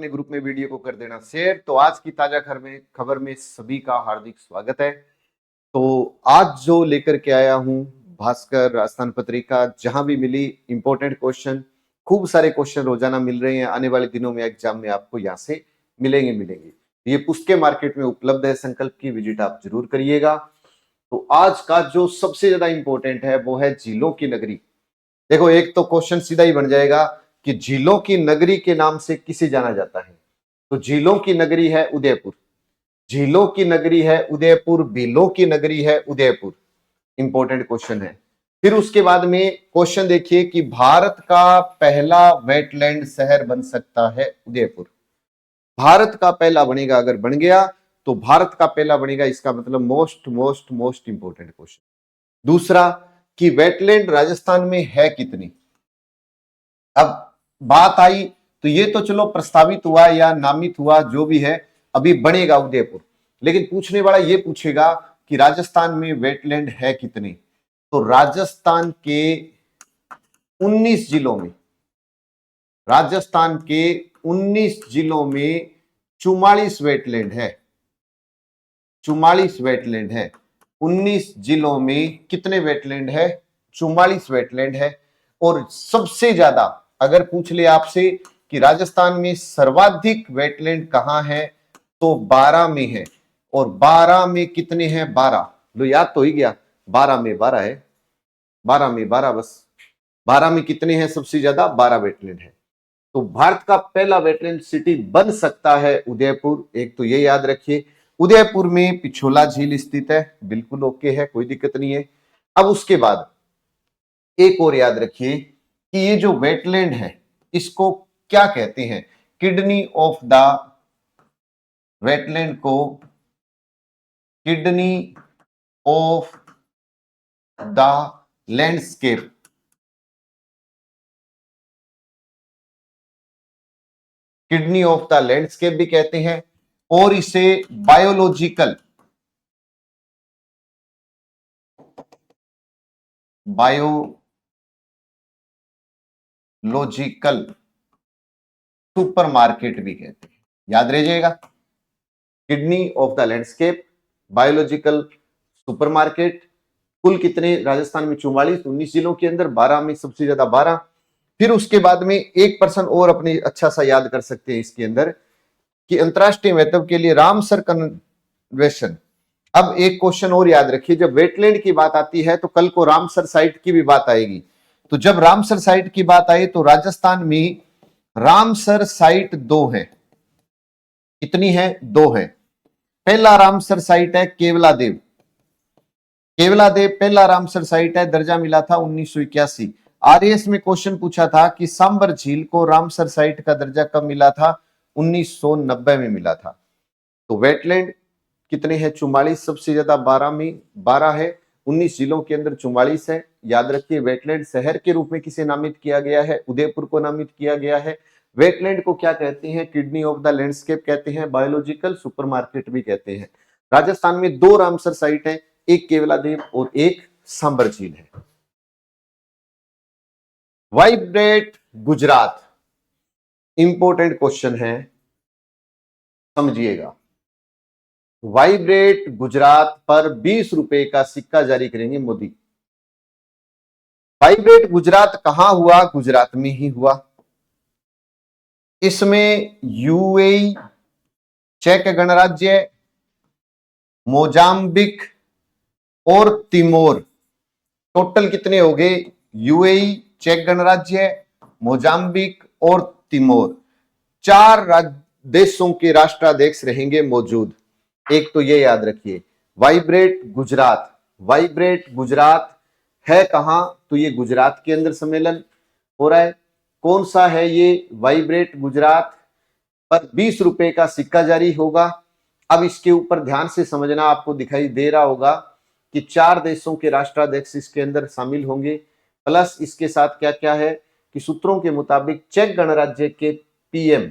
अपने ग्रुप में वीडियो को कर देना शेयर। तो आज की ताजा खबर में सभी का हार्दिक स्वागत है। तो आज जो लेकर के आया हूं भास्कर राजस्थान पत्रिका, जहां भी मिली इंपॉर्टेंट क्वेश्चन, खूब सारे क्वेश्चन रोजाना मिल रहे हैं। आने वाले दिनों में एग्जाम में आपको यहाँ से मिलेंगे। ये पुस्तकें मार्केट में उपलब्ध है, संकल्प की विजिट आप जरूर करिएगा। तो आज का जो सबसे ज्यादा इंपॉर्टेंट है वो है झीलों की नगरी। देखो, एक तो क्वेश्चन सीधा ही बन जाएगा कि झीलों की नगरी के नाम से किसे जाना जाता है। तो झीलों की नगरी है उदयपुर, झीलों की नगरी है उदयपुर, बिलों की नगरी है उदयपुर। इंपॉर्टेंट क्वेश्चन है। फिर उसके बाद में क्वेश्चन देखिए कि भारत का पहला वेटलैंड शहर बन सकता है उदयपुर। भारत का पहला बनेगा, अगर बन गया तो भारत का पहला बनेगा, इसका मतलब मोस्ट इंपॉर्टेंट क्वेश्चन। दूसरा कि वेटलैंड राजस्थान में है कितनी। अब बात आई तो ये तो चलो प्रस्तावित हुआ या नामित हुआ, जो भी है, अभी बनेगा उदयपुर। लेकिन पूछने वाला ये पूछेगा कि राजस्थान में वेटलैंड है कितने। तो राजस्थान के 19 जिलों में, राजस्थान के 19 जिलों में 44 वेटलैंड है। 44 वेटलैंड है। 19 जिलों में कितने वेटलैंड है? 44 वेटलैंड है। और सबसे ज्यादा अगर पूछ ले आपसे कि राजस्थान में सर्वाधिक वेटलैंड कहां है, तो 12 में है। और 12 में कितने हैं? 12। लो, याद तो ही गया, 12 में 12 है। 12 में 12, बस 12 में कितने हैं सबसे ज्यादा? 12 वेटलैंड है। तो भारत का पहला वेटलैंड सिटी बन सकता है उदयपुर। एक तो ये याद रखिए। उदयपुर में पिछोला झील स्थित है, बिल्कुल ओके है, कोई दिक्कत नहीं है। अब उसके बाद एक और याद रखिए कि ये जो वेटलैंड है इसको क्या कहते हैं? किडनी ऑफ द वेटलैंड को kidney of the landscape, kidney of the landscape भी कहते हैं। और इसे बायोलॉजिकल सुपरमार्केट भी कहते हैं, याद रह जाएगा। Kidney of the landscape, biological supermarket. कुल कितने राजस्थान में? 44, 19 जिलों के अंदर, 12 में सबसे ज्यादा 12। फिर उसके बाद में एक पर्सन और अपने अच्छा सा याद कर सकते हैं इसके अंदर कि अंतरराष्ट्रीय महत्व के लिए रामसर कन्वेंशन। अब एक क्वेश्चन और याद रखिए, जब वेटलैंड की बात आती है तो कल को रामसर साइट की भी बात आएगी। तो जब रामसर साइट की बात आई तो राजस्थान में रामसर साइट 2 है। कितनी है? 2 है। पहला रामसर साइट है केवलादेव। केवलादेव पहला रामसर साइट है, दर्जा मिला था 1981। आरएएस में क्वेश्चन पूछा था कि सांबर झील को रामसर साइट का दर्जा कब मिला था? 1990 में मिला था। तो वेटलैंड कितने हैं? 44, सबसे ज्यादा 12 में 12 है। 19 जिलों के अंदर 44 है। याद रखिए, वेटलैंड शहर के रूप में किसे नामित किया गया है? उदयपुर को नामित किया गया है। वेटलैंड को क्या कहते हैं? किडनी ऑफ द लैंडस्केप कहते हैं, बायोलॉजिकल सुपरमार्केट भी कहते हैं। राजस्थान में 2 रामसर साइट है, एक केवलादेव और एक सांबर झील है। वाइब्रेट गुजरात, इंपॉर्टेंट क्वेश्चन है, समझिएगा। वाइब्रेट गुजरात पर 20 रुपए का सिक्का जारी करेंगे मोदी। वाइब्रेट गुजरात कहां हुआ? गुजरात में ही हुआ। इसमें यूएई, चेक गणराज्य, मोजाम्बिक और तिमोर, टोटल कितने हो गए? यूएई, चेक गणराज्य, मोजाम्बिक और तिमोर, 4 देशों के राष्ट्राध्यक्ष रहेंगे मौजूद। एक तो ये याद रखिए, वाइब्रेट गुजरात। वाइब्रेट गुजरात है कहां? तो ये गुजरात के अंदर सम्मेलन हो रहा है। कौन सा है ये वाइब्रेट गुजरात? पर 20 रुपए का सिक्का जारी होगा। अब इसके ऊपर ध्यान से समझना, आपको दिखाई दे रहा होगा कि 4 देशों के राष्ट्राध्यक्ष इसके अंदर शामिल होंगे। प्लस इसके साथ क्या क्या है कि सूत्रों के मुताबिक चेक गणराज्य के पीएम,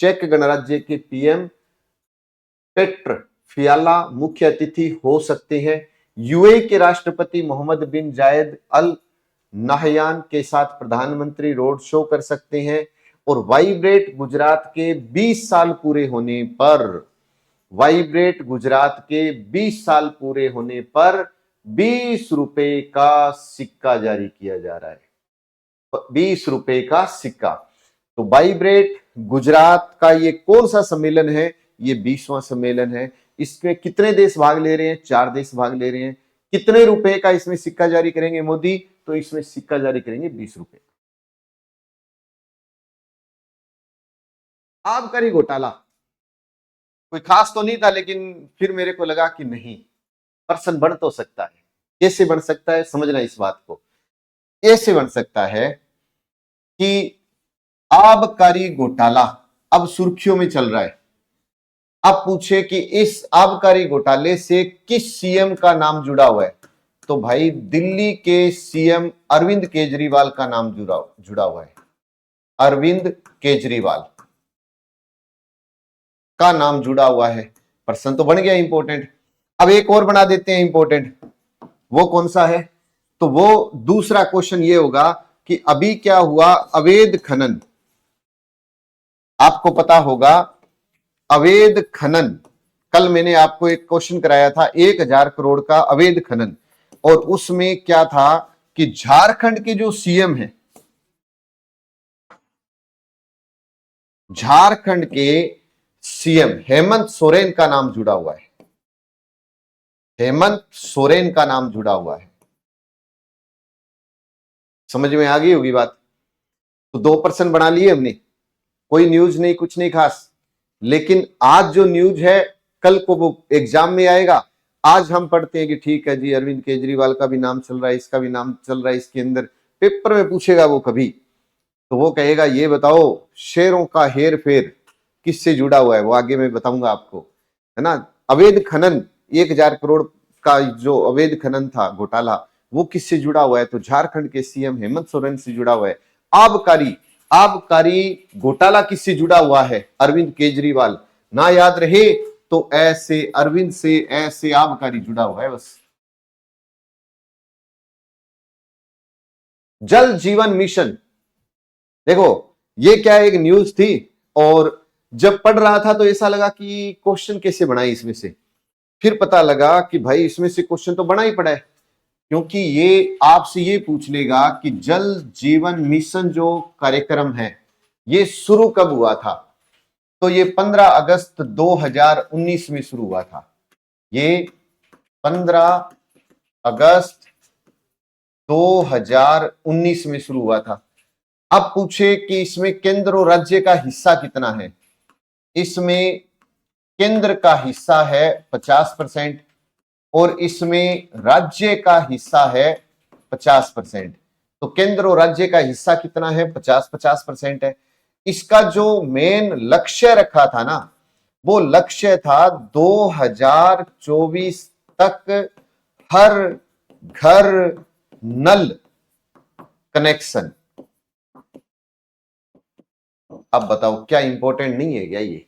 चेक गणराज्य के पीएम पेट्र फियाला मुख्य अतिथि हो सकते हैं। यूएई के राष्ट्रपति मोहम्मद बिन जायद अल नाहयान के साथ प्रधानमंत्री रोड शो कर सकते हैं। और वाइब्रेट गुजरात के 20 साल पूरे होने पर, वाइब्रेट गुजरात के 20 साल पूरे होने पर 20 रुपए का सिक्का जारी किया जा रहा है। 20 रुपए का सिक्का। तो वाइब्रेट गुजरात का ये कौन सा सम्मेलन है? ये 20वां सम्मेलन है। इसमें कितने देश भाग ले रहे हैं? 4 देश भाग ले रहे हैं। कितने रुपए का इसमें सिक्का जारी करेंगे मोदी? तो इसमें सिक्का जारी करेंगे 20 रुपए। आबकारी घोटाला कोई खास तो नहीं था, लेकिन फिर मेरे को लगा कि नहीं, पर्सन बन तो सकता है। कैसे बन सकता है, समझना इस बात को। ऐसे बन सकता है कि आबकारी घोटाला अब सुर्खियों में चल रहा है। अब पूछे कि इस आबकारी घोटाले से किस सीएम का नाम जुड़ा हुआ है, तो भाई दिल्ली के सीएम अरविंद केजरीवाल का नाम जुड़ा हुआ है। अरविंद केजरीवाल का नाम जुड़ा हुआ है। पर्सन तो बन गया इंपॉर्टेंट। अब एक और बना देते हैं इंपॉर्टेंट। वो कौन सा है? तो वो दूसरा क्वेश्चन ये होगा कि अभी क्या हुआ, अवैध खनन। आपको पता होगा अवैध खनन, कल मैंने आपको एक क्वेश्चन कराया था 1000 करोड़ का अवैध खनन, और उसमें क्या था कि झारखंड के जो सीएम हैं, झारखंड के सीएम हेमंत सोरेन का नाम जुड़ा हुआ है। हेमंत सोरेन का नाम जुड़ा हुआ है। समझ में आ गई होगी बात। तो 2% बना लिए हमने, कोई न्यूज नहीं, कुछ नहीं खास। लेकिन आज जो न्यूज है कल को वो एग्जाम में आएगा। आज हम पढ़ते हैं कि ठीक है जी, अरविंद केजरीवाल का भी नाम चल रहा है, इसका भी नाम चल रहा है, इसके अंदर पेपर में पूछेगा वो कभी, तो वो कहेगा ये बताओ शेरों का हेर फेर किससे जुड़ा हुआ है। वो आगे मैं बताऊंगा आपको, है ना। अवैध खनन 1000 करोड़ का जो अवैध खनन था घोटाला, वो किससे जुड़ा हुआ है? तो झारखंड के सीएम हेमंत सोरेन से जुड़ा हुआ है। आबकारी घोटाला किससे जुड़ा हुआ है? अरविंद केजरीवाल। ना याद रहे तो ऐसे अरविंद से ऐसे आबकारी जुड़ा हुआ है बस। जल जीवन मिशन, देखो ये क्या एक न्यूज थी, और जब पढ़ रहा था तो ऐसा लगा कि क्वेश्चन कैसे बनाए इसमें से। फिर पता लगा कि भाई इसमें से क्वेश्चन तो बना ही पड़ा है, क्योंकि ये आपसे ये पूछ लेगा कि जल जीवन मिशन जो कार्यक्रम है ये शुरू कब हुआ था। तो ये 15 अगस्त 2019 में शुरू हुआ था। ये 15 अगस्त 2019 में शुरू हुआ था। अब पूछे कि इसमें केंद्र और राज्य का हिस्सा कितना है। इसमें केंद्र का हिस्सा है 50% और इसमें राज्य का हिस्सा है 50%। तो केंद्र और राज्य का हिस्सा कितना है? 50-50% है। इसका जो मेन लक्ष्य रखा था ना, वो लक्ष्य था 2024 तक हर घर नल कनेक्शन। अब बताओ क्या इंपॉर्टेंट नहीं है क्या ये?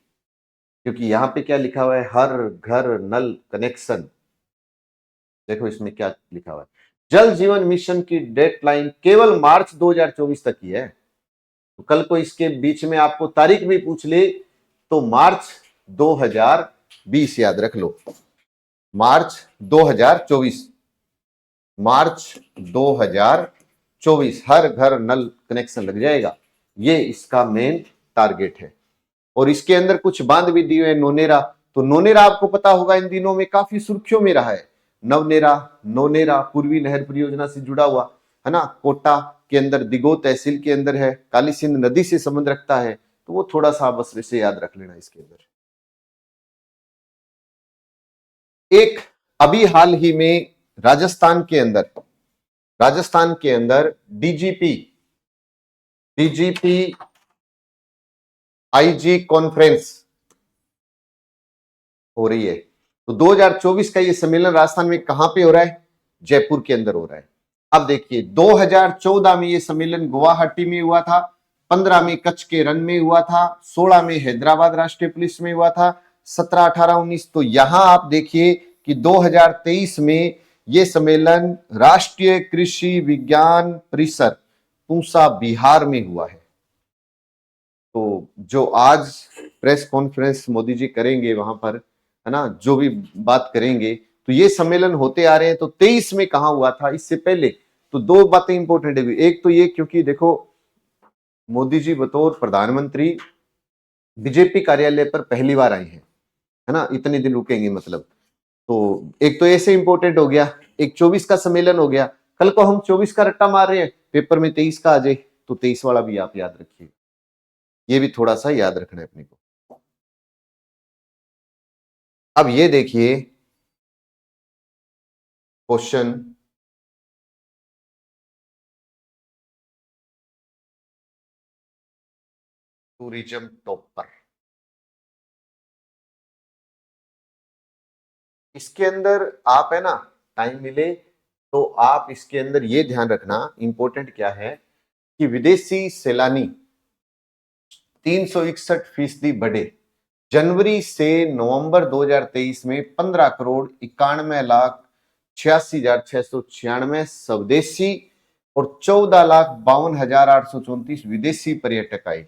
क्योंकि यहां पे क्या लिखा हुआ है? हर घर नल कनेक्शन। देखो इसमें क्या लिखा हुआ है, जल जीवन मिशन की डेडलाइन केवल मार्च 2024 तक ही है। तो कल को इसके बीच में आपको तारीख भी पूछ ले तो मार्च 2020 याद रख लो। मार्च 2024, मार्च 2024 हर घर नल कनेक्शन लग जाएगा। ये इसका मेन टारगेट है। और इसके अंदर कुछ बांध भी दिए हैं। नोनेरा, तो नोनेरा आपको पता होगा इन दिनों में काफी सुर्खियों में रहा है। नोनेरा पूर्वी नहर परियोजना से जुड़ा हुआ है ना। कोटा के अंदर दिगो तहसील के अंदर है, काली सिंध नदी से संबंध रखता है। तो वो थोड़ा सा बस वैसे याद रख लेना इसके अंदर। एक अभी हाल ही में राजस्थान के अंदर डीजीपी आईजी कॉन्फ्रेंस हो रही है। तो 2024 का ये सम्मेलन राजस्थान में कहां पे हो रहा है? जयपुर के अंदर हो रहा है। अब देखिए 2014 में ये सम्मेलन गुवाहाटी में हुआ था, 15 में कच्छ के रन में हुआ था, 16 में हैदराबाद राष्ट्रीय पुलिस में हुआ था, 17, 18, 19। तो यहां आप देखिए कि 2023 में ये सम्मेलन राष्ट्रीय कृषि विज्ञान परिसर पूसा बिहार में हुआ है। तो जो आज प्रेस कॉन्फ्रेंस मोदी जी करेंगे वहां पर, है ना, जो भी बात करेंगे, तो ये सम्मेलन होते आ रहे हैं। तो 23 में कहा हुआ था इससे पहले, तो दो बातें इंपॉर्टेंट है। एक तो ये, क्योंकि देखो मोदी जी बतौर प्रधानमंत्री बीजेपी कार्यालय पर पहली बार आए हैं, है ना, इतने दिन रुकेंगे मतलब। तो एक तो ऐसे इंपॉर्टेंट हो गया, एक 24 का सम्मेलन हो गया। कल को हम 24 का रट्टा मार रहे हैं, पेपर में 23 का आ जाए, तो 23 वाला भी आप याद रखिए, ये भी थोड़ा सा याद रखना है अपने को। अब ये देखिए क्वेश्चन, टूरिज्म टॉपर, इसके अंदर आप, है ना, टाइम मिले तो आप इसके अंदर ये ध्यान रखना, इंपॉर्टेंट क्या है कि विदेशी सैलानी 361% बढ़े। जनवरी से नवंबर 2023 में 15,91,86,696 स्वदेशी और 14,52,834 विदेशी पर्यटक आए।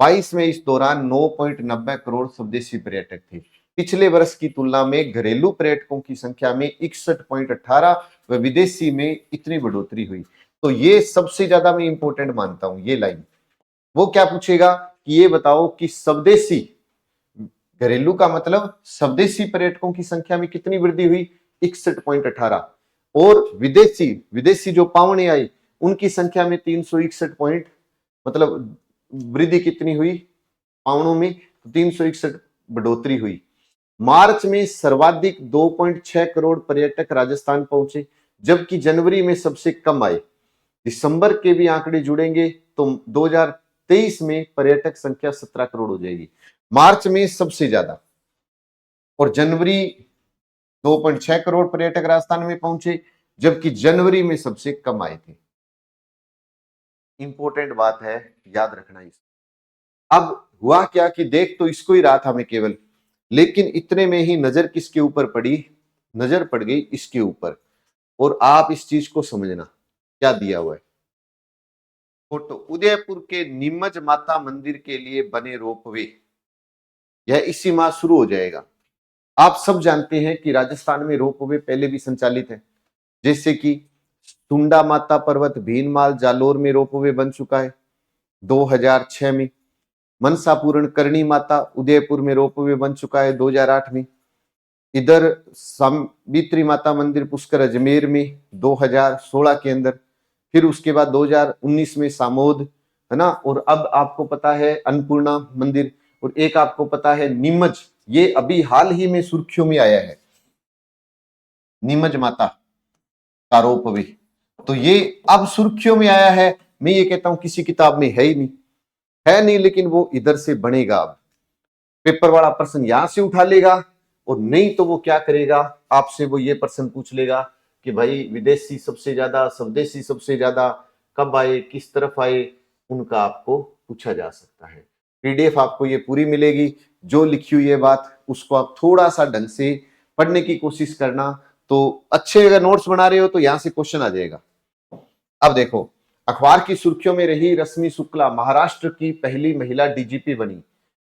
22 में इस दौरान 9.90 करोड़ स्वदेशी पर्यटक थे। पिछले वर्ष की तुलना में घरेलू पर्यटकों की संख्या में 61.18 व विदेशी में इतनी बढ़ोतरी हुई। तो ये सबसे ज्यादा मैं इंपॉर्टेंट मानता हूं ये लाइन। वो क्या पूछेगा कि ये बताओ कि स्वदेशी, घरेलू का मतलब स्वदेशी पर्यटकों की संख्या में कितनी वृद्धि हुई, 61.18, और विदेशी, विदेशी जो पावने आए उनकी संख्या में 361 पॉइंट, मतलब वृद्धि कितनी हुई पावनों में, 361 बढ़ोतरी हुई। मार्च में सर्वाधिक 2.6 करोड़ पर्यटक राजस्थान पहुंचे, जबकि जनवरी में सबसे कम आए। दिसंबर के भी आंकड़े जुड़ेंगे तो 2023 में पर्यटक संख्या 17 करोड़ हो जाएगी। मार्च में सबसे ज्यादा और जनवरी 2.6 करोड़ पर्यटक राजस्थान में पहुंचे, जबकि जनवरी में सबसे कम आए थे। इंपॉर्टेंट बात है, याद रखना इस। अब हुआ क्या कि देख तो इसको ही रहा था मैं केवल, लेकिन इतने में ही नजर किसके ऊपर पड़ी, नजर पड़ गई इसके ऊपर। और आप इस चीज को समझना, क्या दिया हुआ है फोटो, उदयपुर के नीमच माता मंदिर के लिए बने रोपवे, यह इसी माह शुरू हो जाएगा। आप सब जानते हैं कि राजस्थान में रोपवे पहले भी संचालित है, जैसे कि टुंडा माता पर्वत भीनमाल जालोर में रोपवे बन चुका है 2006 में। मनसापूर्ण करणी माता उदयपुर में रोपवे बन चुका है 2008 में। इधर सावित्री माता मंदिर पुष्कर अजमेर में 2016 के अंदर। फिर उसके बाद 2019 में सामोद, है ना, और अब आपको पता है अन्नपूर्णा मंदिर, और एक आपको पता है नीमच, ये अभी हाल ही में सुर्खियों में आया है, नीमच माता का रोपवे। तो ये अब सुर्खियों में आया है, मैं ये कहता हूं किसी किताब में है ही नहीं, है नहीं, लेकिन वो इधर से बनेगा। अब पेपर वाला प्रश्न यहां से उठा लेगा, और नहीं तो वो क्या करेगा, आपसे वो ये प्रश्न पूछ लेगा कि भाई विदेशी सबसे ज्यादा, स्वदेशी सबसे ज्यादा कब आए, किस तरफ आए, उनका आपको पूछा जा सकता है। पीडीएफ आपको ये पूरी मिलेगी, जो लिखी हुई है बात उसको आप थोड़ा सा ढंग से पढ़ने की कोशिश करना। तो अच्छे अगर नोट्स बना रहे हो तो यहां से क्वेश्चन आ जाएगा। अब देखो, अखबार की सुर्खियों में रही रश्मि शुक्ला, महाराष्ट्र की पहली महिला डीजीपी बनी।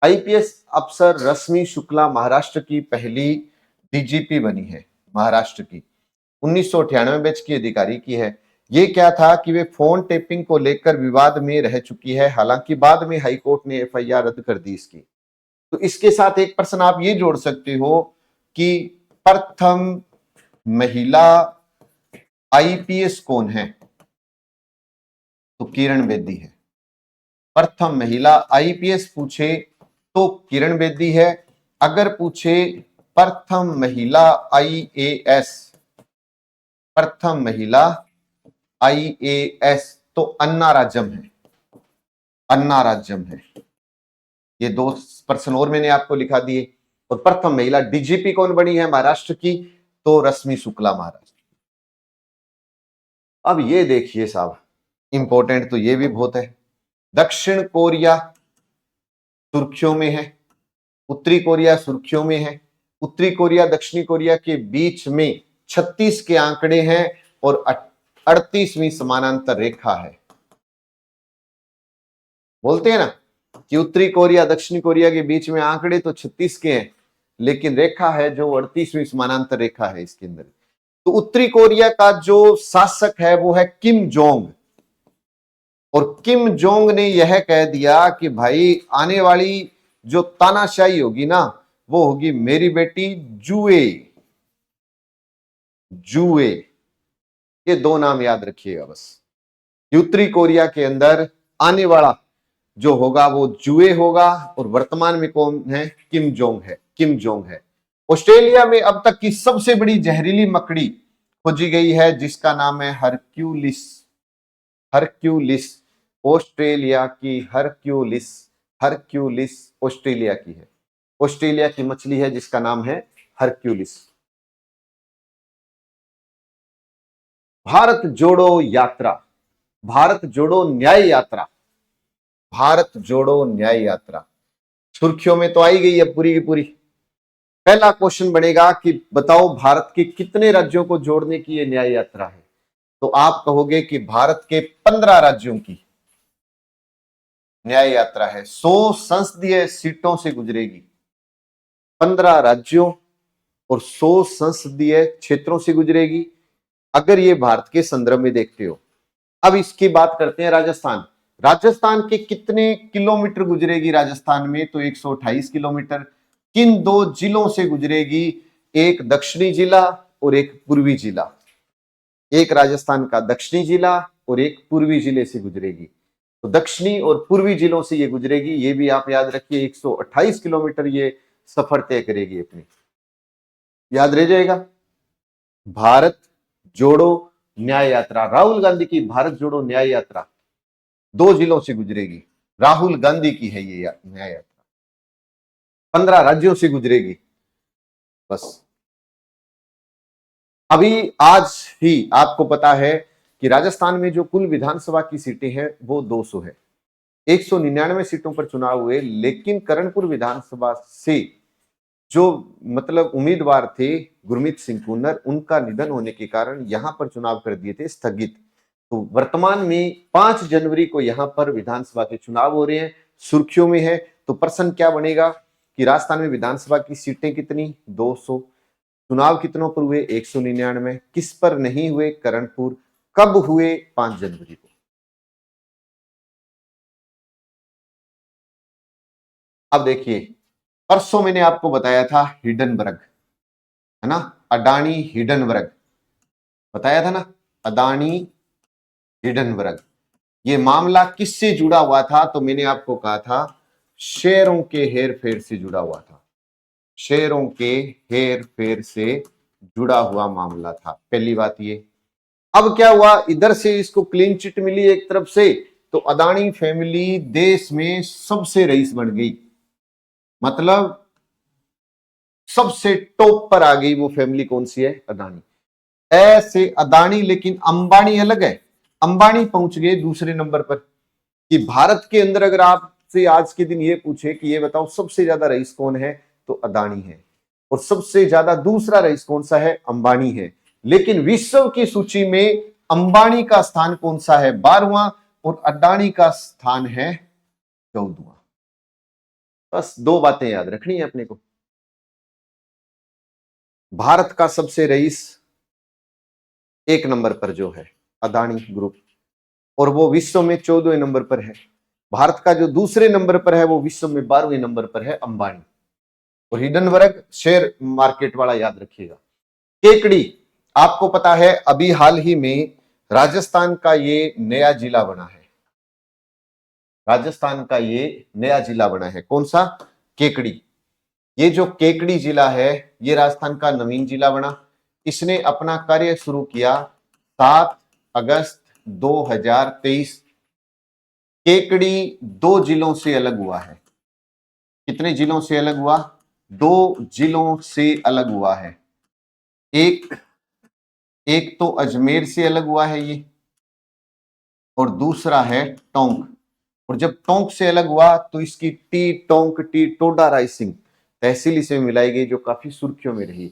आईपीएस अफसर रश्मि शुक्ला महाराष्ट्र की पहली डीजीपी बनी है, महाराष्ट्र की 1998 बैच की अधिकारी की है। ये क्या था कि वे फोन टेपिंग को लेकर विवाद में रह चुकी है, हालांकि बाद में हाईकोर्ट ने एफआईआर रद्द कर दी इसकी। तो इसके साथ एक प्रश्न आप ये जोड़ सकते हो कि प्रथम महिला आईपीएस कौन है, तो किरण बेदी है। प्रथम महिला आईपीएस पूछे तो किरण बेदी है। अगर पूछे प्रथम महिला आईएएस, प्रथम महिला आईएएस, तो अन्ना राज्यम है, अन्ना राज्यम है। ये दो प्रश्न और मैंने आपको लिखा दिए। और प्रथम महिला डीजीपी कौन बनी है महाराष्ट्र की, तो रश्मि शुक्ला महाराष्ट्र। अब ये देखिए साहब, इंपॉर्टेंट तो ये भी बहुत है। दक्षिण कोरिया सुर्खियों में है, उत्तरी कोरिया सुर्खियों में है। उत्तरी कोरिया दक्षिणी कोरिया के बीच में 36 के आंकड़े हैं और 38वीं समानांतर रेखा है। बोलते हैं ना कि उत्तरी कोरिया दक्षिणी कोरिया के बीच में आंकड़े तो 36 के हैं, लेकिन रेखा है जो 38वीं समानांतर रेखा है इसके अंदर। तो उत्तरी कोरिया का जो शासक है वो है किम जोंग, और किम जोंग ने यह कह दिया कि भाई आने वाली जो तानाशाही होगी ना, वो होगी मेरी बेटी जुए। जुए, ये दो नाम याद रखिएगा बस। उत्तरी कोरिया के अंदर आने वाला जो होगा वो जुए होगा, और वर्तमान में कौन है? किम जोंग है, किम जोंग है। ऑस्ट्रेलिया में अब तक की सबसे बड़ी जहरीली मकड़ी खोजी गई है जिसका नाम है हरक्यूलिस। हरक्यूलिस, ऑस्ट्रेलिया की हरक्यूलिस। हरक्यूलिस ऑस्ट्रेलिया की है, ऑस्ट्रेलिया की मछली है जिसका नाम है हरक्यूलिस। भारत जोड़ो यात्रा, भारत जोड़ो न्याय यात्रा, भारत जोड़ो न्याय यात्रा सुर्खियों में तो आई गई है पूरी की पूरी। पहला क्वेश्चन बनेगा कि बताओ भारत के कितने राज्यों को जोड़ने की यह न्याय यात्रा है? तो आप कहोगे कि भारत के 15 राज्यों की न्याय यात्रा है, 100 संसदीय सीटों से गुजरेगी। 15 राज्यों और 100 संसदीय क्षेत्रों से गुजरेगी, अगर ये भारत के संदर्भ में देखते हो। अब इसकी बात करते हैं राजस्थान। राजस्थान के कितने किलोमीटर गुजरेगी राजस्थान में? तो 128 किलोमीटर। किन दो जिलों से गुजरेगी? एक दक्षिणी जिला और एक पूर्वी जिला। एक राजस्थान का दक्षिणी जिला और एक पूर्वी जिले से गुजरेगी। तो दक्षिणी और पूर्वी जिलों से ये गुजरेगी, ये भी आप याद रखिए। 128 किलोमीटर ये सफर तय करेगी अपनी, याद रह जाएगा। भारत जोड़ो न्याय यात्रा, राहुल गांधी की भारत जोड़ो न्याय यात्रा 2 जिलों से गुजरेगी। राहुल गांधी की है ये न्याय यात्रा, 15 राज्यों से गुजरेगी। बस अभी आज ही आपको पता है कि राजस्थान में जो कुल विधानसभा की सीटें हैं वो 200 है। 199 सीटों पर चुनाव हुए, लेकिन करणपुर विधानसभा से जो मतलब उम्मीदवार थे गुरमीत सिंह कूनर, उनका निधन होने के कारण यहां पर चुनाव कर दिए थे स्थगित। तो वर्तमान में 5 जनवरी को यहां पर विधानसभा के चुनाव हो रहे हैं, सुर्खियों में है। तो प्रश्न क्या बनेगा कि राजस्थान में विधानसभा की सीटें कितनी? 200। चुनाव कितनों पर हुए? 199। किस पर नहीं हुए? करणपुर। कब हुए? 5 जनवरी को। अब देखिए, परसों मैंने आपको बताया था हिडनबर्ग, है ना, अडानी हिडनबर्ग बताया था ना, अदानी हिडनबर्ग। ये मामला किससे जुड़ा हुआ था? तो मैंने आपको कहा था शेयरों के हेर फेर से जुड़ा हुआ था। शेयरों के हेर फेर से जुड़ा हुआ मामला था, पहली बात ये। अब क्या हुआ, इधर से इसको क्लीन चिट मिली एक तरफ से, तो अदानी फैमिली देश में सबसे रईस बन गई, मतलब सबसे टॉप पर आ गई। वो फैमिली कौन सी है? अदानी। ऐसे अदानी, लेकिन अंबानी अलग है। अंबानी पहुंच गए दूसरे नंबर पर। कि भारत के अंदर अगर आपसे आज के दिन ये पूछे कि ये बताओ सबसे ज्यादा रईस कौन है, तो अदानी है। और सबसे ज्यादा दूसरा रईस कौन सा है? अंबानी है। लेकिन विश्व की सूची में अंबानी का स्थान कौन सा है? 12वां, और अडानी का स्थान है 14वां। बस 2 बातें याद रखनी है अपने को। भारत का सबसे रईस 1 नंबर पर जो है अदानी ग्रुप, और वो विश्व में 14वें नंबर पर है। भारत का जो दूसरे नंबर पर है वो विश्व में 12वें नंबर पर है, अंबानी। और हिडनबर्ग शेयर मार्केट वाला, याद रखिएगा। केकड़ी, आपको पता है अभी हाल ही में राजस्थान का ये नया जिला बना है। राजस्थान का ये नया जिला बना है, कौन सा? केकड़ी। ये जो केकड़ी जिला है ये राजस्थान का नवीन जिला बना। इसने अपना कार्य शुरू किया 7 अगस्त 2023। केकड़ी 2 जिलों से अलग हुआ है। कितने जिलों से अलग हुआ? 2 जिलों से अलग हुआ है। एक तो अजमेर से अलग हुआ है ये, और दूसरा है टोंक। और जब टोंक से अलग हुआ तो इसकी टी टोंक टी टोडा राइसिंग तहसील इसमें मिलाई गई, जो काफी सुर्खियों में रही।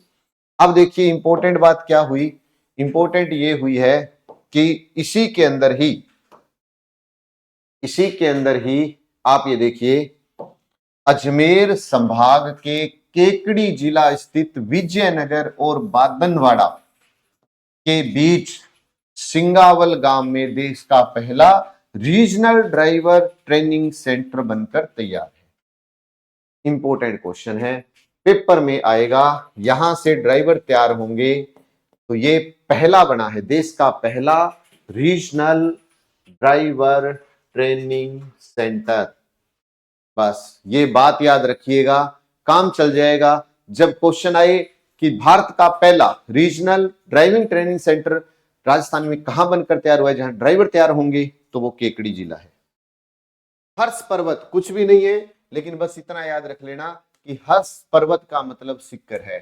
अब देखिए इंपॉर्टेंट बात क्या हुई। इंपॉर्टेंट ये हुई है कि इसी के अंदर ही आप ये देखिए, अजमेर संभाग के केकड़ी जिला स्थित विजयनगर और बादनवाड़ा के बीच सिंगावल गांव में देश का पहला रीजनल ड्राइवर ट्रेनिंग सेंटर बनकर तैयार है। इंपॉर्टेंट क्वेश्चन है, पेपर में आएगा, यहां से ड्राइवर तैयार होंगे। तो ये पहला बना है, देश का पहला रीजनल ड्राइवर ट्रेनिंग सेंटर। बस ये बात याद रखिएगा, काम चल जाएगा। जब क्वेश्चन आए कि भारत का पहला regional driving training centre Rajasthan में कहां बनकर तैयार हुआ है, जहां ड्राइवर तैयार होंगे, तो वो केकड़ी जिला है। हर्ष पर्वत कुछ भी नहीं है, लेकिन बस इतना याद रख लेना कि हर्ष पर्वत का मतलब सिक्कर है।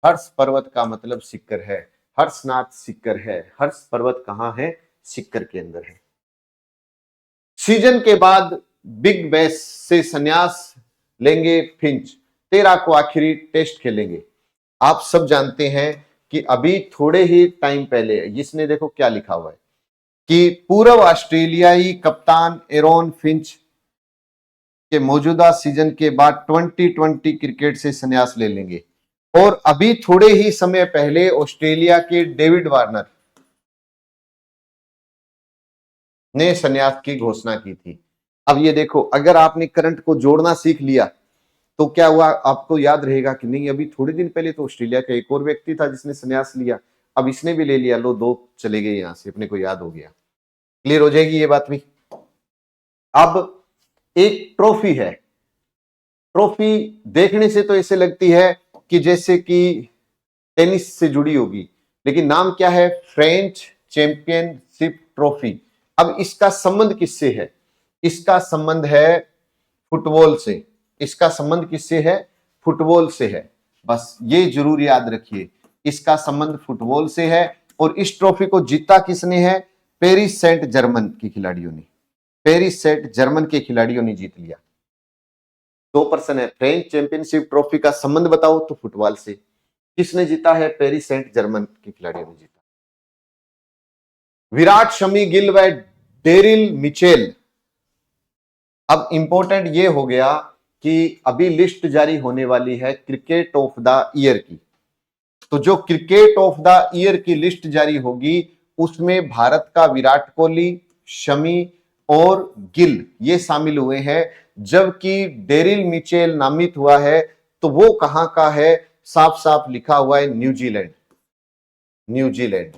हर्ष पर्वत का मतलब सिक्कर है, हर्षनाथ सिक्कर है। हर्ष पर्वत कहां है? सिक्कर के अंदर है। सीजन के बाद बिग बैश से संन्यास लेंगे फिंच, 13 को आखिरी टेस्ट खेलेंगे। आप सब जानते हैं कि अभी थोड़े ही टाइम पहले, इसने देखो क्या लिखा हुआ है कि पूर्व ऑस्ट्रेलियाई कप्तान एरोन फिंच के मौजूदा सीजन के बाद 2020 क्रिकेट से संन्यास ले लेंगे। और अभी थोड़े ही समय पहले ऑस्ट्रेलिया के डेविड वार्नर ने संन्यास की घोषणा की थी। अब ये देखो, अगर आपने करंट को जोड़ना सीख लिया तो क्या हुआ, आपको याद रहेगा कि नहीं, अभी थोड़े दिन पहले तो ऑस्ट्रेलिया का एक और व्यक्ति था जिसने संन्यास लिया, अब इसने भी ले लिया, लो 2 चले गए यहां से, अपने को याद हो गया। क्लियर हो जाएगी ये बात भी। अब एक ट्रॉफी है, ट्रॉफी देखने से तो ऐसे लगती है कि जैसे कि टेनिस से जुड़ी होगी, लेकिन नाम क्या है? French championship trophy. अब इसका संबंध किससे है? इसका संबंध है फुटबॉल से। इसका संबंध किससे है? फुटबॉल से है। बस ये जरूर याद रखिए, इसका संबंध फुटबॉल से है। और इस ट्रॉफी को जीता किसने है? पेरिस सेंट जर्मन के खिलाड़ियों ने। पेरिस सेंट जर्मन के खिलाड़ियों ने जीत लिया। 2% है। फ्रेंच चैंपियनशिप ट्रॉफी का संबंध बताओ तो फुटबॉल से। किसने जीता है? पेरिस सेंट जर्मन के खिलाड़ियों ने जीता। विराट, शमी गिल व डेरिल मिचेल। अब इंपॉर्टेंट ये हो गया कि अभी लिस्ट जारी होने वाली है क्रिकेट ऑफ द ईयर की। तो जो क्रिकेट ऑफ द ईयर की लिस्ट जारी होगी उसमें भारत का विराट कोहली, शमी और गिल ये शामिल हुए हैं, जबकि डेरिल मिचेल नामित हुआ है। तो वो कहां का है? साफ साफ लिखा हुआ है न्यूजीलैंड। न्यूजीलैंड।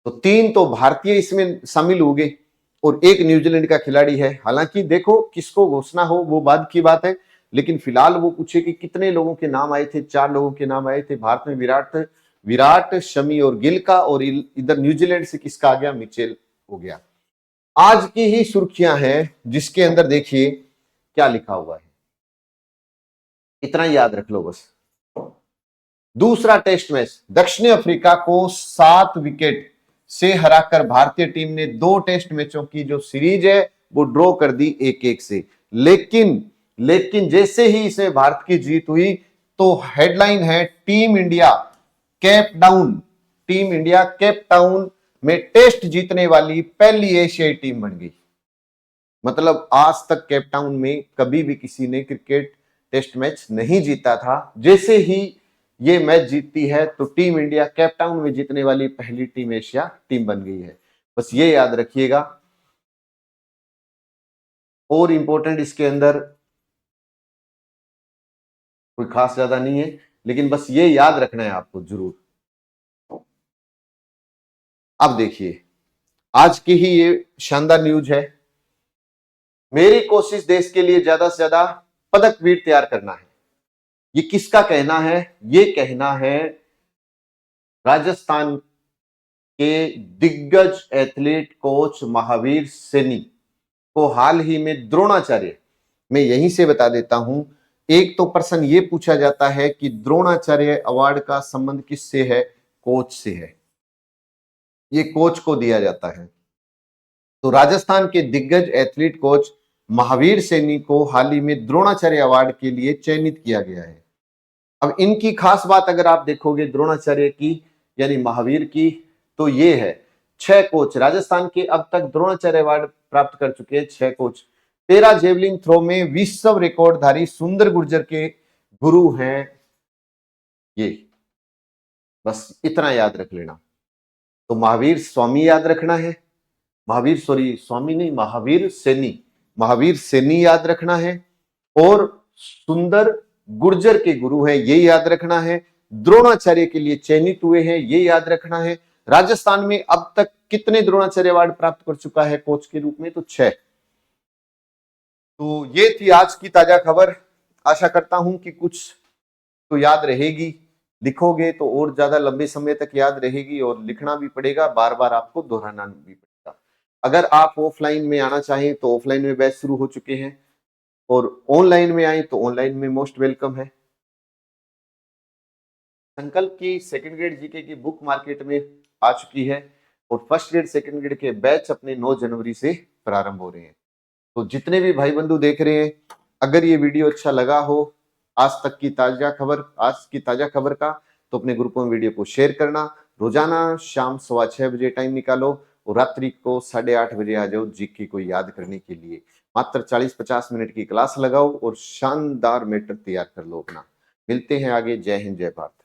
तो 3 तो भारतीय इसमें शामिल हो गए और एक न्यूजीलैंड का खिलाड़ी है। हालांकि देखो किसको घोषणा हो वो बाद की बात है, लेकिन फिलहाल वो पूछे कि कितने लोगों के नाम आए थे। 4 लोगों के नाम आए थे। भारत में विराट, शमी और गिल का, और इधर न्यूजीलैंड से किसका आ गया? मिचेल हो गया। आज की ही सुर्खियां हैं जिसके अंदर देखिए क्या लिखा हुआ है, इतना याद रख लो बस। दूसरा टेस्ट मैच, दक्षिण अफ्रीका को 7 विकेट से हराकर भारतीय टीम ने 2 टेस्ट मैचों की जो सीरीज है वो ड्रॉ कर दी 1-1 से। लेकिन जैसे ही इसमें भारत की जीत हुई तो हेडलाइन है टीम इंडिया केप टाउन में टेस्ट जीतने वाली पहली एशियाई टीम बन गई। मतलब आज तक केप टाउन में कभी भी किसी ने क्रिकेट टेस्ट मैच नहीं जीता था। जैसे ही ये मैच जीतती है तो टीम इंडिया केप टाउन में जीतने वाली पहली टीम एशिया टीम बन गई है। बस ये याद रखिएगा। और इंपॉर्टेंट इसके अंदर कोई खास ज्यादा नहीं है, लेकिन बस ये याद रखना है आपको जरूर। अब देखिए, आज की ही ये शानदार न्यूज है। मेरी कोशिश देश के लिए ज्यादा से ज्यादा पदक वीर तैयार करना है। ये किसका कहना है? ये कहना है राजस्थान के दिग्गज एथलीट कोच महावीर सैनी को। हाल ही में द्रोणाचार्य, मैं यहीं से बता देता हूं, एक तो प्रश्न ये पूछा जाता है कि द्रोणाचार्य अवार्ड का संबंध किससे है? कोच से है। ये कोच को दिया जाता है। तो राजस्थान के दिग्गज एथलीट कोच महावीर सैनी को हाल ही में द्रोणाचार्य अवार्ड के लिए चयनित किया गया है। अब इनकी खास बात अगर आप देखोगे द्रोणाचार्य की यानी महावीर की, तो ये है 6 कोच राजस्थान के अब तक द्रोणाचार्य अवार्ड प्राप्त कर चुके हैं 6 कोच। पैरा जेवलिन थ्रो में विश्व रिकॉर्डधारी सुंदर गुर्जर के गुरु हैं ये, बस इतना याद रख लेना। तो महावीर स्वामी याद रखना है, स्वामी नहीं, महावीर सैनी याद रखना है, और सुंदर गुर्जर के गुरु हैं ये याद रखना है। द्रोणाचार्य के लिए चयनित हुए हैं ये याद रखना है। राजस्थान में अब तक कितने द्रोणाचार्य अवार्ड प्राप्त कर चुका है कोच के रूप में? तो 6। तो ये थी आज की ताजा खबर। आशा करता हूं कि कुछ तो याद रहेगी, लिखोगे तो और ज्यादा लंबे समय तक याद रहेगी, और लिखना भी पड़ेगा, बार बार आपको दोहराना भी पड़ेगा। अगर आप ऑफलाइन में आना चाहें तो ऑफलाइन में बैच शुरू हो चुके हैं, और ऑनलाइन में आए तो ऑनलाइन में मोस्ट वेलकम है। संकल्प की सेकंड ग्रेड जीके की बुक मार्केट में आ चुकी है, और फर्स्ट ग्रेड सेकंड ग्रेड के बैच अपने 9 जनवरी से प्रारंभ हो रहे हैं। तो जितने भी भाई बंधु देख रहे हैं, अगर ये वीडियो अच्छा लगा हो आज की ताजा खबर का, तो अपने ग्रुपों में वीडियो को शेयर करना। रोजाना शाम 6:15 बजे टाइम निकालो, और रात्रि को 8:30 बजे आ जाओ जीके को याद करने के लिए। मात्र 40-50 मिनट की क्लास लगाओ और शानदार मैटर तैयार कर लो अपना। मिलते हैं आगे। जय हिंद, जय भारत।